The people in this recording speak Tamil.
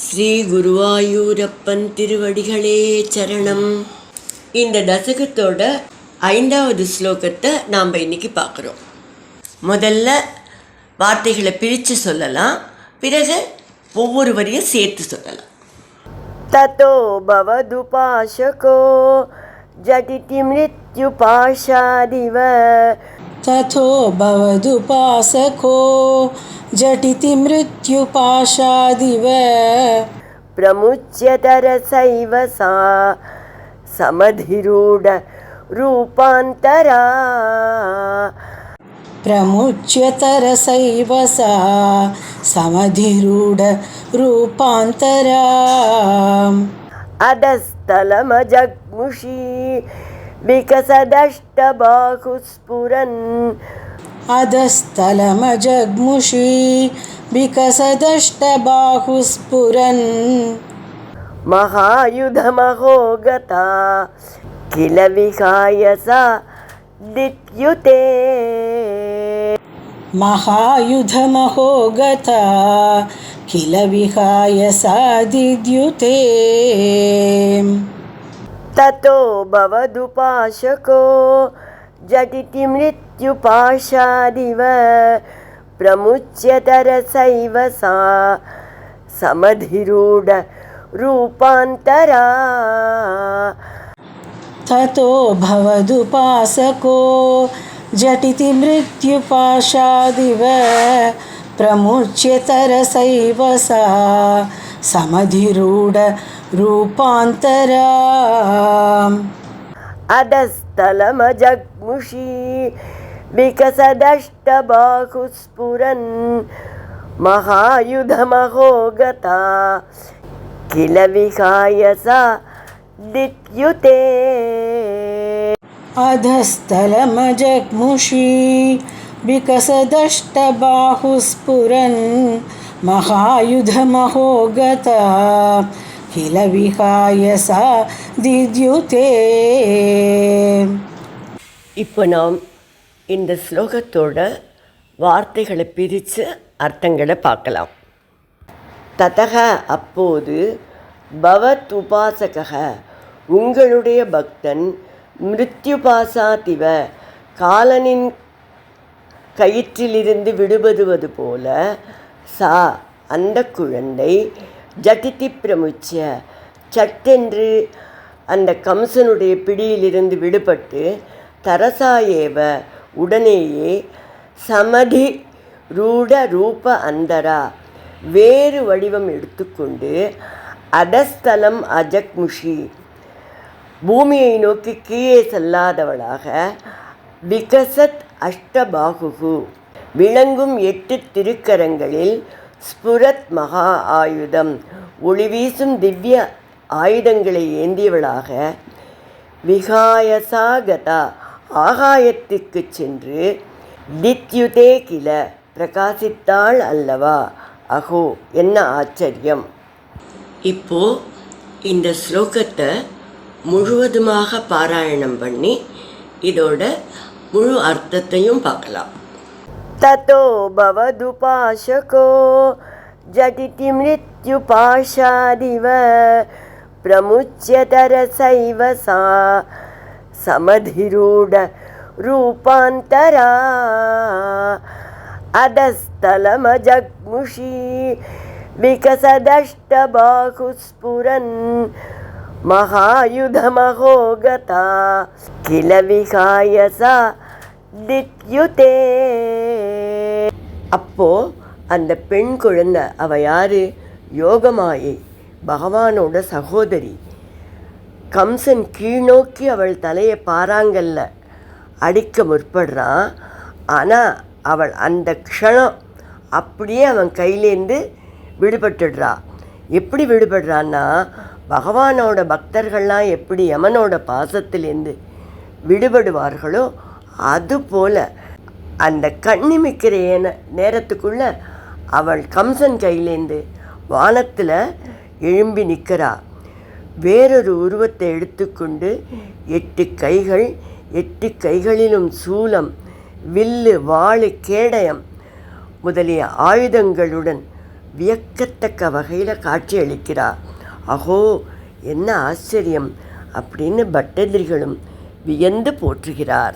ஸ்ரீ குருவாயூரப்பன் திருவடிகளே சரணம். இந்த தசகத்தோட 5வது ஸ்லோகத்தை நாம் இன்னைக்கு பார்க்குறோம். முதல்ல வார்த்தைகளை பிரித்து சொல்லலாம், பிறகு ஒவ்வொரு வரியும் சேர்த்து சொல்லலாம். ததோ பவதுபாசகோ ஜடிதி மிருத்யுபாஷாதிவ तथो भवदुपासको झटिति मृत्युपाशादिव प्रमुच्यतरसैव सा समधिरूढ रूपान्तरा प्रमुच्यतरसैव सा समधिरूढ रूपान्तरा अधस्तलमजग्मुषी विकसदष्टबाहुस्फुरन् अधस्तलमजग्मुषी विकसदष्टबाहुस्फुरन् महायुधमहो गता किल विहाय सा दित्युते महायुधमहो गता किल विहाय सा दिद्युते ततो भवदुपासको झटिति मृत्युपाशादिव प्रमुच्यतरसैव सा समधिरूढ रूपान्तरा ततो भवदुपासको झटिति मृत्युपाशादिव प्रमुच्यतरसैव सा समधिरूढ रूपान्तरा अधस्तलमजग्मुषी विकसदष्टबाहुस्फुरन् महायुधमहो गता किल विहाय सा दित्युते अधस्तलमजग्मुषी विकसदष्टबाहुस्फुरन् महायुधमहो गता किल विहाय सा दिद्युते. இப்போ நாம் இந்த ஸ்லோகத்தோட வார்த்தைகளை பிரித்து அர்த்தங்களை பார்க்கலாம். ததக அப்போது, பவத் உபாசக உங்களுடைய பக்தன், மிருத்யுபாசாதிவ காலனின் கயிற்றிலிருந்து விடுபடுவது போல, சா அந்த குழந்தை, ஜட்டிதி பிரமுச்சிய சட்டென்று அந்த கம்சனுடைய பிடியிலிருந்து விடுபட்டு, தரசாயேவ உடனேயே, சமதி ரூட ரூப அந்தரா வேறு வடிவம் எடுத்துக்கொண்டு, அதஸ்தலம் அஜக்முஷி பூமியை நோக்கி கீழே செல்லாதவளாக, விகசத் அஷ்டபாகு விளங்கும் 8 திருக்கரங்களில், ஸ்புரத் மகா ஆயுதம் ஒளிவீசும் திவ்ய ஆயுதங்களை ஏந்தியவளாக, விகாயசாகதா ஆகாயத்திற்கு சென்று, தித்யுதே கில பிரகாசித்தாள் அல்லவா, அகோ என்ன ஆச்சரியம். இப்போ இந்த ஸ்லோகத்தை முழுவதுமாக பாராயணம் பண்ணி இதோட முழு அர்த்தத்தையும் பார்க்கலாம். ततो भवदुपासको झटिति मृत्युपाशादिव प्रमुच्यतरसैव सा समधिरूढ रूपान्तरा अधस्तलमजग्मुषी विकसदष्टबाहुस्फुरन् महायुधमहो गता किल विहाय सा தித்யுதே. அப்போ அந்த பெண் குழந்தை, அவ யாரு? யோகமாயை, பகவானோட சகோதரி. கம்சன் கீழ்நோக்கி அவள் தலையை பாறாங்கல்ல அடிக்க முற்படுறான். ஆனால் அவள் அந்த க்ஷணம் அப்படியே அவன் கையிலேருந்து விடுபட்டுடுறா. எப்படி விடுபடுறான்னா, பகவானோட பக்தர்கள்லாம் எப்படி யமனோட பாசத்திலேருந்து விடுபடுவார்களோ அதுபோல் அந்த கண்ணிமிக்கிற நேரத்துக்குள்ள அவள் கம்சன் கையிலேருந்து வானத்தில் எழும்பி நிற்கிறா. வேறொரு உருவத்தை எடுத்துக்கொண்டு 8 கைகள், 8 கைகளிலும் சூலம், வில்லு, வாளு, கேடயம் முதலிய ஆயுதங்களுடன் வியக்கத்தக்க வகையில் காட்சியளிக்கிறார். அஹோ, என்ன ஆச்சரியம் அப்படின்னு பட்டதிரிகளும் வியந்து போற்றுகிறார்.